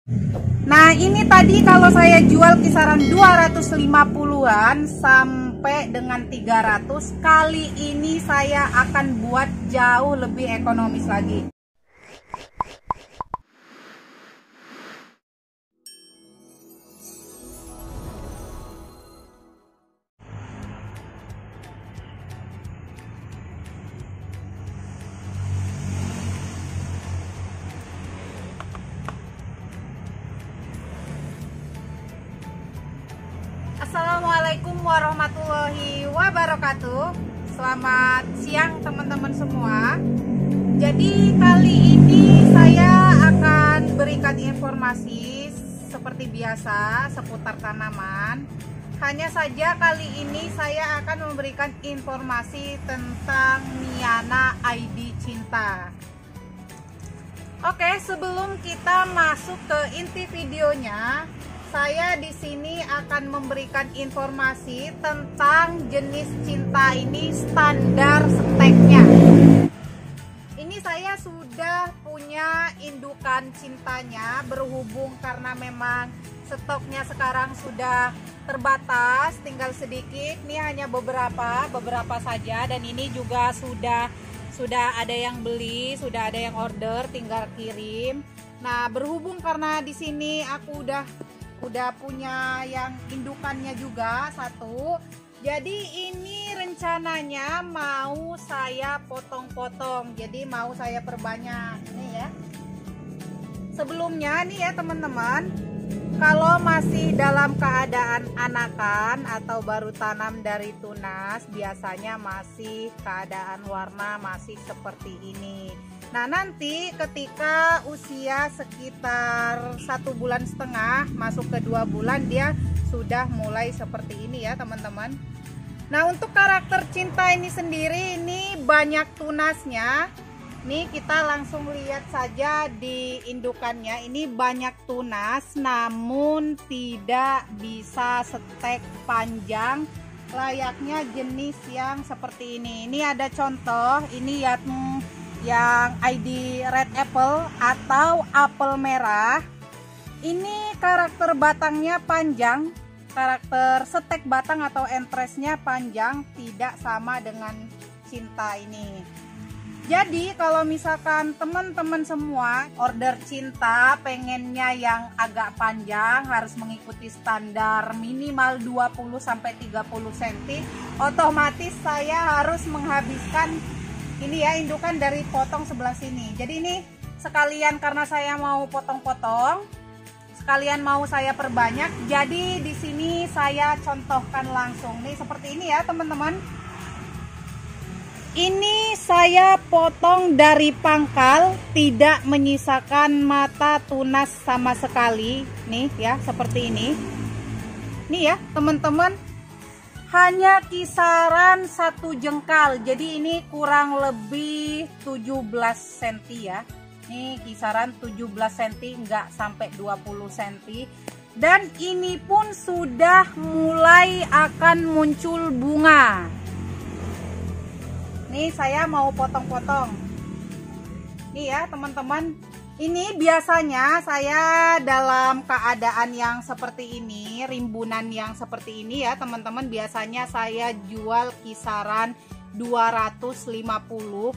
Nah, ini tadi kalau saya jual kisaran 250-an sampai dengan 300, kali ini saya akan buat jauh lebih ekonomis lagi. Assalamualaikum warahmatullahi wabarakatuh. Selamat siang teman-teman semua. Jadi kali ini saya akan berikan informasi seperti biasa seputar tanaman. Hanya saja kali ini saya akan memberikan informasi tentang Niana ID Cinta. Oke, sebelum kita masuk ke inti videonya, saya di sini akan memberikan informasi tentang jenis cinta ini, standar steknya. Ini saya sudah punya indukan cintanya, berhubung karena memang stoknya sekarang sudah terbatas, tinggal sedikit. Ini hanya beberapa saja, dan ini juga sudah ada yang beli, sudah ada yang order, tinggal kirim. Nah, berhubung karena di sini aku udah punya yang indukannya juga satu, jadi ini rencananya mau saya potong-potong, jadi mau saya perbanyak nih ya. Sebelumnya nih ya teman-teman, kalau masih dalam keadaan anakan atau baru tanam dari tunas, biasanya masih keadaan warna masih seperti ini. Nah, nanti ketika usia sekitar 1,5 bulan, masuk ke 2 bulan, dia sudah mulai seperti ini ya teman-teman. Nah, untuk karakter cinta ini sendiri, ini banyak tunasnya. Nih kita langsung lihat saja di indukannya, ini banyak tunas namun tidak bisa stek panjang layaknya jenis yang seperti ini. Ini ada contoh, ini yang ID Red Apple atau apel merah. Ini karakter batangnya panjang, karakter stek batang atau entresnya panjang, tidak sama dengan cinta ini. Jadi kalau misalkan teman-teman semua order cinta pengennya yang agak panjang, harus mengikuti standar minimal 20-30 cm, otomatis saya harus menghabiskan ini ya indukan dari potong sebelah sini. Jadi ini sekalian karena saya mau potong-potong, sekalian mau saya perbanyak. Jadi di sini saya contohkan langsung nih seperti ini ya teman-teman. Ini saya potong dari pangkal, tidak menyisakan mata tunas sama sekali. Nih ya seperti ini. Nih ya teman-teman, hanya kisaran 1 jengkal, jadi ini kurang lebih 17 cm ya. Ini kisaran 17 cm, nggak sampai 20 cm. Dan ini pun sudah mulai akan muncul bunga. Nih saya mau potong-potong. Nih ya teman-teman, ini biasanya saya dalam keadaan yang seperti ini, rimbunan yang seperti ini ya teman-teman, biasanya saya jual kisaran 250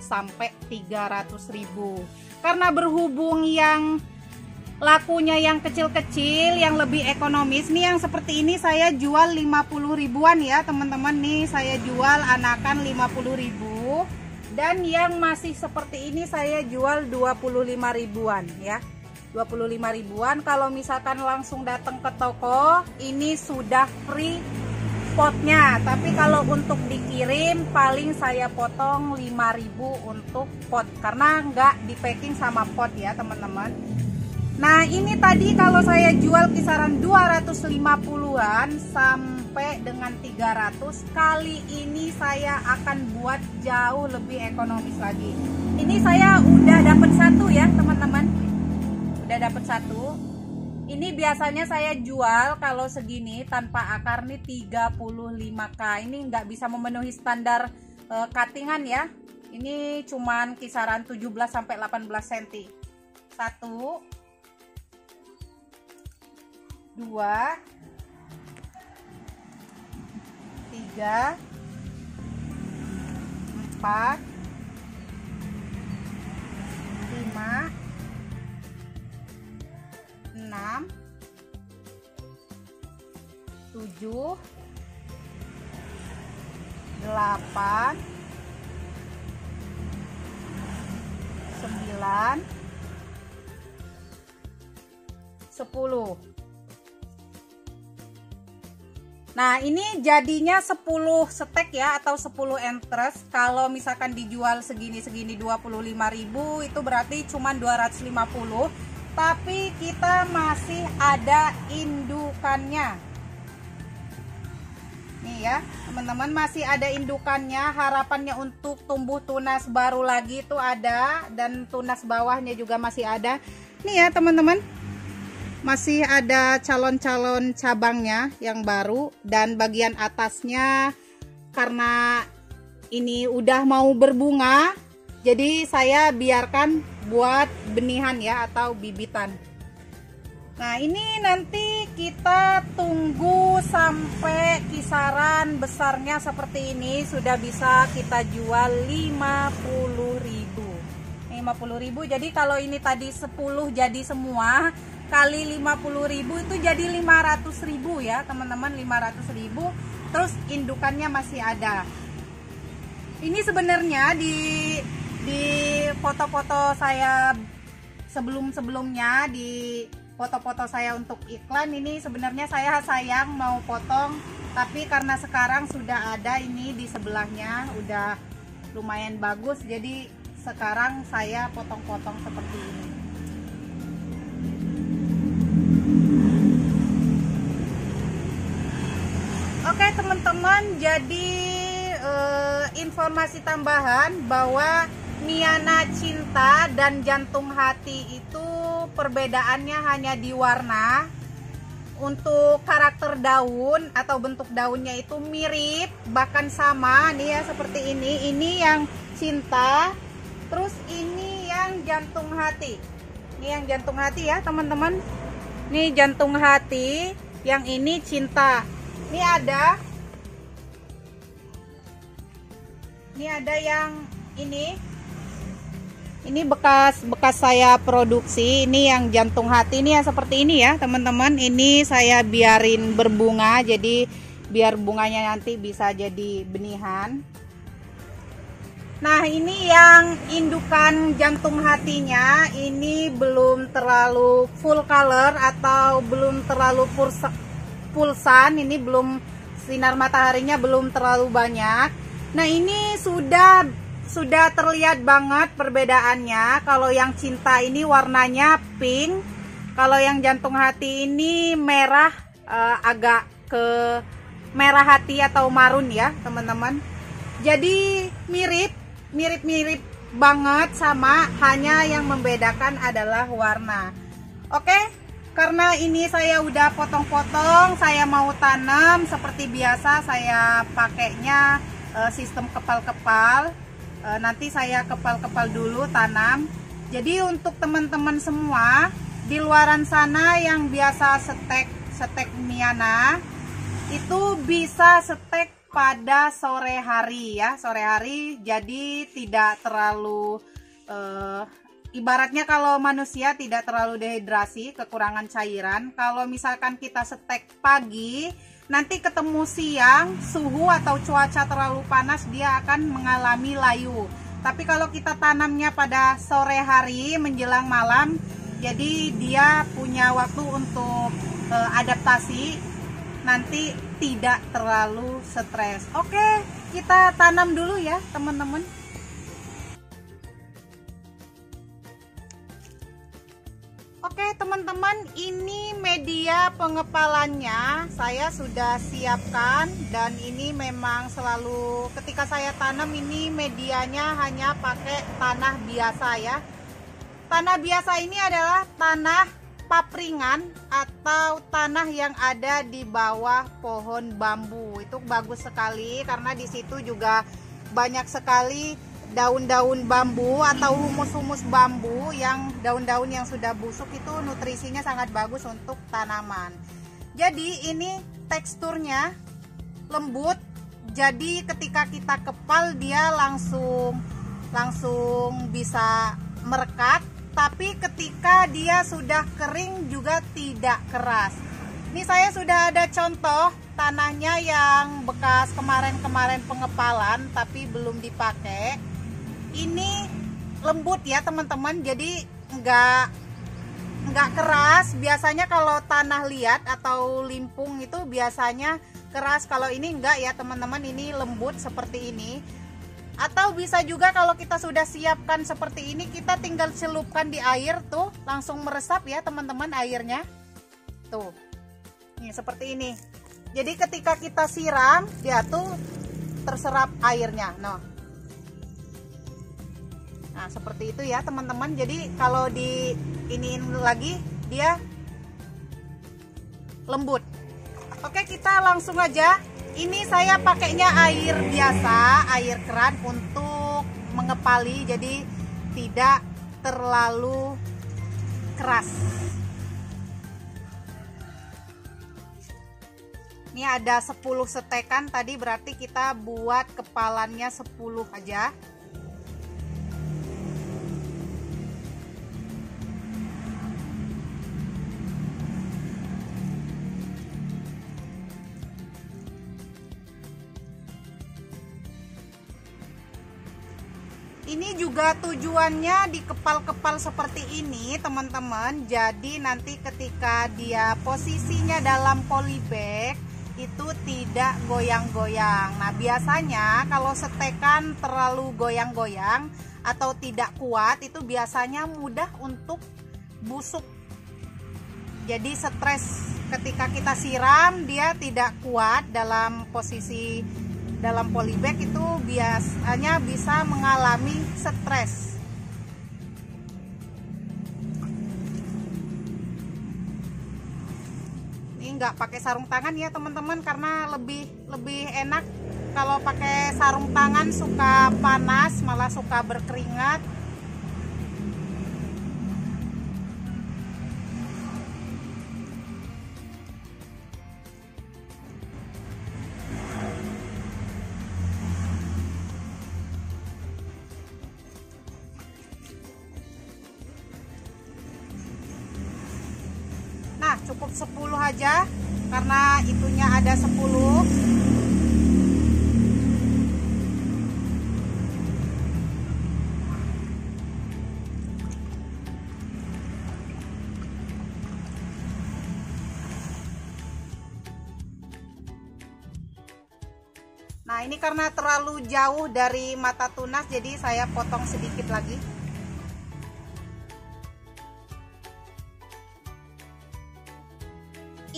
sampai 300.000. Karena berhubung yang lakunya yang kecil-kecil, yang lebih ekonomis, nih yang seperti ini saya jual 50 ribuan ya teman-teman. Nih saya jual anakan 50.000. Dan yang masih seperti ini saya jual 25 ribuan ya. 25 ribuan. Kalau misalkan langsung datang ke toko, ini sudah free potnya. Tapi kalau untuk dikirim paling saya potong 5.000 untuk pot, karena nggak di packing sama pot ya teman-teman. Nah, ini tadi kalau saya jual kisaran 250-an sampai dengan 300, kali ini saya akan buat jauh lebih ekonomis lagi. Ini saya udah dapat satu ya teman-teman, udah dapat satu. Ini biasanya saya jual kalau segini tanpa akar nih 35k. Ini nggak bisa memenuhi standar cuttingan ya. Ini cuman kisaran 17 sampai 18 cm. Satu. 2, 3, 4, 5, 6, 7, 8, 9, 10. Nah, ini jadinya 10 stek ya, atau 10 entres. Kalau misalkan dijual segini-segini 25.000, itu berarti cuma 250. Tapi kita masih ada indukannya. Nih ya, teman-teman, masih ada indukannya. Harapannya untuk tumbuh tunas baru lagi itu ada, dan tunas bawahnya juga masih ada. Nih ya, teman-teman. Masih ada calon-calon cabangnya yang baru, dan bagian atasnya karena ini udah mau berbunga, jadi saya biarkan buat benihan ya, atau bibitan. Nah, ini nanti kita tunggu sampai kisaran besarnya seperti ini, sudah bisa kita jual 50.000. 50.000, jadi kalau ini tadi 10 jadi semua, kali 50.000 itu jadi 500.000 ya teman-teman, 500.000. Terus indukannya masih ada. Ini sebenarnya di foto-foto saya sebelum-sebelumnya, di foto-foto saya untuk iklan, ini sebenarnya saya sayang mau potong, tapi karena sekarang sudah ada ini di sebelahnya udah lumayan bagus, jadi sekarang saya potong-potong seperti ini. Oke teman-teman, jadi informasi tambahan bahwa Miana Cinta dan Jantung Hati itu perbedaannya hanya di warna. Untuk karakter daun atau bentuk daunnya itu mirip, bahkan sama nih ya, seperti ini. Ini yang Cinta, terus ini yang Jantung Hati. Ini yang Jantung Hati ya teman-teman. Ini Jantung Hati, yang ini Cinta. Ini ada yang ini bekas saya produksi. Ini yang Jantung Hati, ini yang seperti ini ya teman-teman. Ini saya biarin berbunga, jadi biar bunganya nanti bisa jadi benihan. Nah, ini yang indukan Jantung Hatinya, ini belum terlalu full color atau belum terlalu pulsan, ini belum, sinar mataharinya belum terlalu banyak. Nah, ini sudah terlihat banget perbedaannya. Kalau yang Cinta ini warnanya pink, kalau yang Jantung Hati ini merah, agak ke merah hati atau marun ya teman-teman. Jadi mirip banget sama, hanya yang membedakan adalah warna. Oke, karena ini saya udah potong-potong, saya mau tanam seperti biasa. Saya pakainya sistem kepal-kepal. Nanti saya kepal-kepal dulu tanam. Jadi untuk teman-teman semua di luaran sana yang biasa setek Miana, itu bisa setek pada sore hari ya, sore hari. Jadi tidak terlalu ibaratnya kalau manusia tidak terlalu dehidrasi, kekurangan cairan. Kalau misalkan kita setek pagi, nanti ketemu siang, suhu atau cuaca terlalu panas, dia akan mengalami layu. Tapi kalau kita tanamnya pada sore hari menjelang malam, jadi dia punya waktu untuk adaptasi, nanti tidak terlalu stres. Oke, kita tanam dulu ya teman-teman. Oke teman-teman, ini media pengepalannya saya sudah siapkan, dan ini memang selalu ketika saya tanam ini medianya hanya pakai tanah biasa ya. Tanah biasa ini adalah tanah papringan atau tanah yang ada di bawah pohon bambu. Itu bagus sekali karena di situ juga banyak sekali daun-daun bambu atau humus-humus bambu, yang daun-daun yang sudah busuk itu nutrisinya sangat bagus untuk tanaman. Jadi ini teksturnya lembut, jadi ketika kita kepal dia langsung bisa merekat. Tapi ketika dia sudah kering juga tidak keras. Ini saya sudah ada contoh tanahnya yang bekas kemarin-kemarin pengepalan tapi belum dipakai. Ini lembut ya teman-teman, jadi nggak keras. Biasanya kalau tanah liat atau limpung itu biasanya keras, kalau ini enggak ya teman-teman, ini lembut seperti ini. Atau bisa juga kalau kita sudah siapkan seperti ini, kita tinggal celupkan di air tuh, langsung meresap ya teman-teman airnya. Tuh. Nih seperti ini. Jadi ketika kita siram, dia tuh terserap airnya. Nah, seperti itu ya teman-teman. Jadi kalau di iniin lagi dia lembut. Oke, kita langsung aja. Ini saya pakainya air biasa, air keran untuk mengepali, jadi tidak terlalu keras. Ini ada 10 setekan tadi, berarti kita buat kepalannya 10 aja. Ini juga tujuannya di kepal-kepal seperti ini teman-teman. Jadi nanti ketika dia posisinya dalam polybag itu tidak goyang-goyang. Nah biasanya kalau setekan terlalu goyang-goyang atau tidak kuat, itu biasanya mudah untuk busuk. Jadi stres ketika kita siram, dia tidak kuat dalam posisi dalam polybag, itu biasanya bisa mengalami stres. Ini nggak pakai sarung tangan ya teman-teman, karena lebih enak kalau pakai sarung tangan, suka panas, malah suka berkeringat. Nah cukup 10 aja karena itunya ada 10. Nah ini karena terlalu jauh dari mata tunas, jadi saya potong sedikit lagi.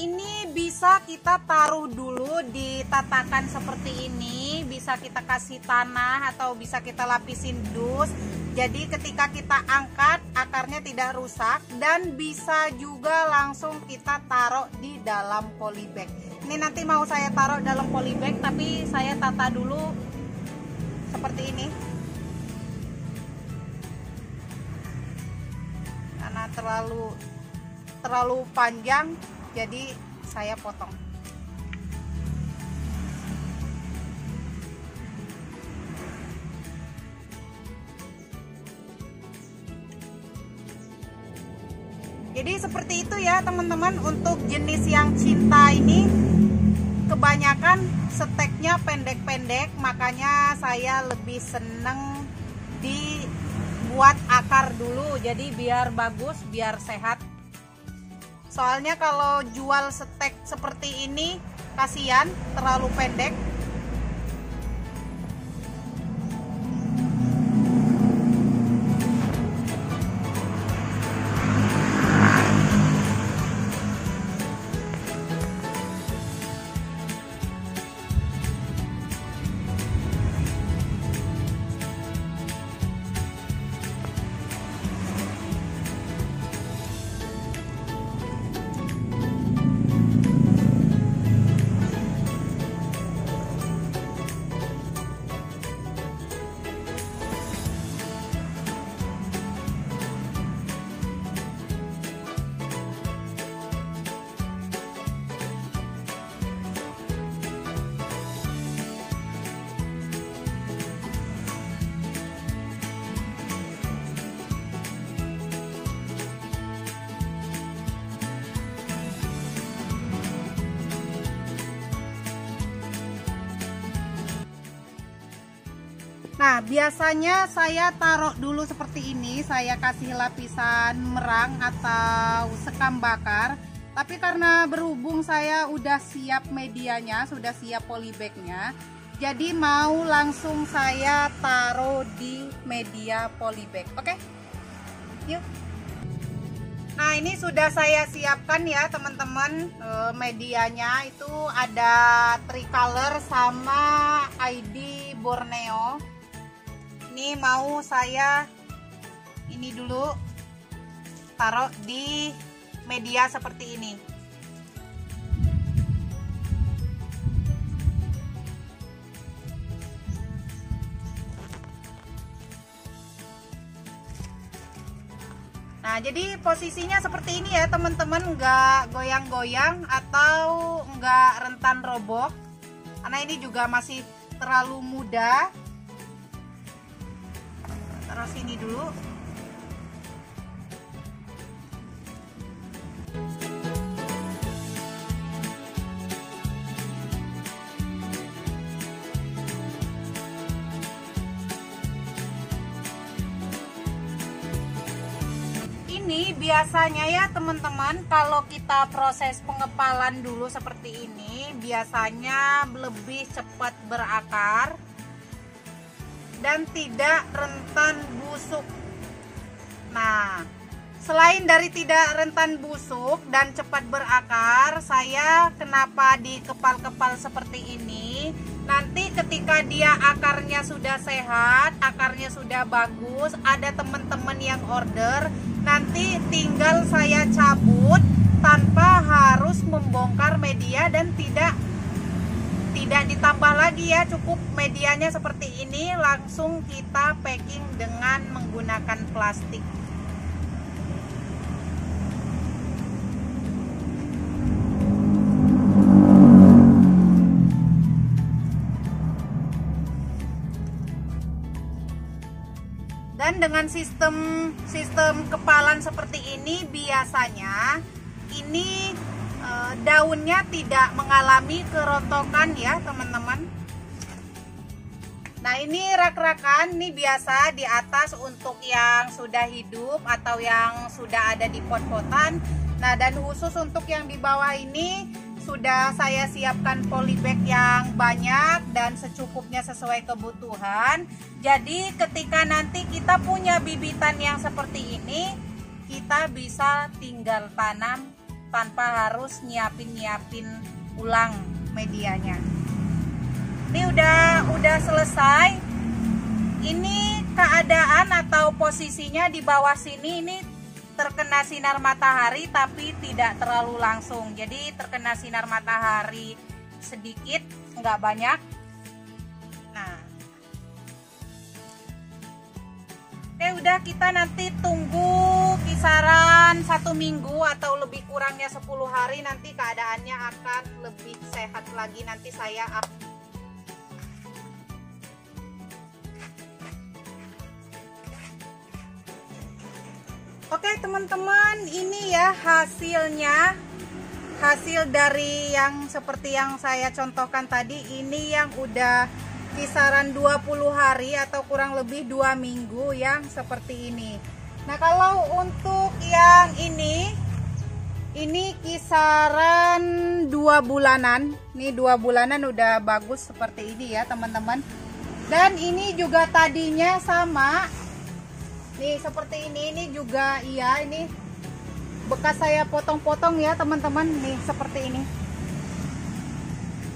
Ini bisa kita taruh dulu di tatakan seperti ini, bisa kita kasih tanah atau bisa kita lapisin dus. Jadi ketika kita angkat akarnya tidak rusak, dan bisa juga langsung kita taruh di dalam polybag. Ini nanti mau saya taruh dalam polybag, tapi saya tata dulu seperti ini. Karena terlalu panjang, jadi saya potong. Jadi seperti itu ya teman-teman. Untuk jenis yang cinta ini kebanyakan steknya pendek-pendek, makanya saya lebih seneng dibuat akar dulu, jadi biar bagus, biar sehat. Soalnya kalau jual stek seperti ini kasihan terlalu pendek. Nah, biasanya saya taruh dulu seperti ini, saya kasih lapisan merang atau sekam bakar. Tapi karena berhubung saya udah siap medianya, sudah siap polybagnya, jadi mau langsung saya taruh di media polybag. Oke, yuk. Nah, ini sudah saya siapkan ya teman-teman. Medianya itu ada tricolor sama ID Borneo. Ini mau saya ini dulu taruh di media seperti ini. Nah, jadi posisinya seperti ini ya teman-teman, nggak goyang-goyang atau nggak rentan robok, karena ini juga masih terlalu muda. Taruh sini dulu. Ini biasanya ya teman-teman, kalau kita proses pengepalan dulu seperti ini, biasanya lebih cepat berakar dan tidak rentan busuk. Nah, selain dari tidak rentan busuk dan cepat berakar, saya kenapa dikepal-kepal seperti ini? Nanti ketika dia akarnya sudah sehat, akarnya sudah bagus, ada teman-teman yang order, nanti tinggal saya cabut tanpa harus membongkar media dan tidak ditambah lagi ya, cukup medianya seperti ini, langsung kita packing dengan menggunakan plastik. Dan dengan sistem kepalan seperti ini, biasanya ini daunnya tidak mengalami kerontokan ya teman-teman. Nah, ini rak-rakan, ini biasa di atas untuk yang sudah hidup atau yang sudah ada di pot-potan. Nah, dan khusus untuk yang di bawah ini sudah saya siapkan polybag yang banyak dan secukupnya sesuai kebutuhan. Jadi ketika nanti kita punya bibitan yang seperti ini, kita bisa tinggal tanam tanpa harus nyiapin ulang medianya. Ini udah selesai. Ini keadaan atau posisinya di bawah sini, ini terkena sinar matahari tapi tidak terlalu langsung. Jadi terkena sinar matahari sedikit, nggak banyak. Nah, oke, udah, kita nanti tunggu kisaran 1 minggu atau lebih kurangnya 10 hari, nanti keadaannya akan lebih sehat lagi. Nanti saya up. Oke teman-teman, ini ya hasilnya. Hasil dari yang seperti yang saya contohkan tadi, ini yang udah kisaran 20 hari atau kurang lebih 2 minggu yang seperti ini. Nah, kalau untuk yang ini kisaran 2 bulanan. Ini 2 bulanan udah bagus seperti ini ya teman-teman. Dan ini juga tadinya sama. Nih seperti ini juga iya, ini bekas saya potong-potong ya teman-teman. Nih seperti ini.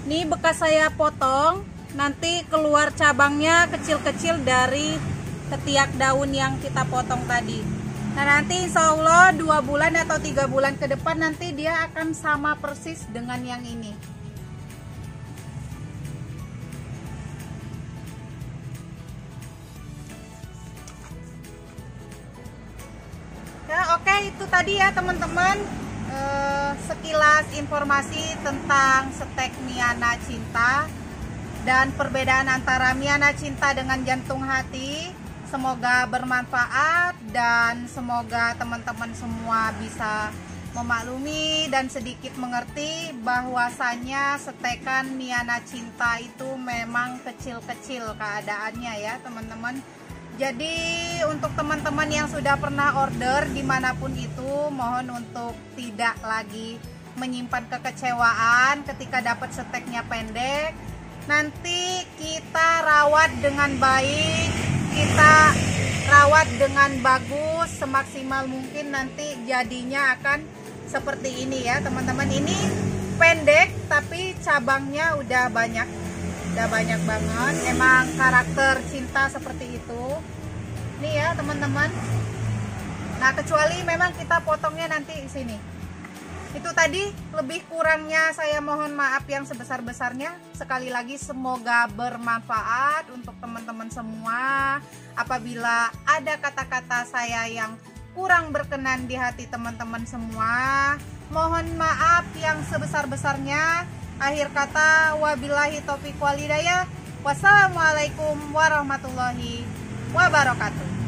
Ini bekas saya potong, nanti keluar cabangnya kecil-kecil dari ketiak daun yang kita potong tadi. Nah, nanti insya Allah 2 bulan atau 3 bulan ke depan nanti dia akan sama persis dengan yang ini. Ya, oke, itu tadi ya teman-teman, sekilas informasi tentang stek Miana Cinta dan perbedaan antara Miana Cinta dengan Jantung Hati. Semoga bermanfaat dan semoga teman-teman semua bisa memaklumi dan sedikit mengerti bahwasanya setekan Miana Cinta itu memang kecil-kecil keadaannya ya teman-teman. Jadi untuk teman-teman yang sudah pernah order dimanapun itu, mohon untuk tidak lagi menyimpan kekecewaan ketika dapat steknya pendek. Nanti kita rawat dengan baik, kita rawat dengan bagus, semaksimal mungkin nanti jadinya akan seperti ini ya teman-teman. Ini pendek tapi cabangnya udah banyak banget. Emang karakter Cinta seperti itu nih ya teman-teman. Nah kecuali memang kita potongnya nanti di sini. Itu tadi lebih kurangnya saya mohon maaf yang sebesar-besarnya. Sekali lagi semoga bermanfaat untuk teman-teman semua. Apabila ada kata-kata saya yang kurang berkenan di hati teman-teman semua, mohon maaf yang sebesar-besarnya. Akhir kata, wabillahi taufiq wal hidayah. Wassalamualaikum warahmatullahi wabarakatuh.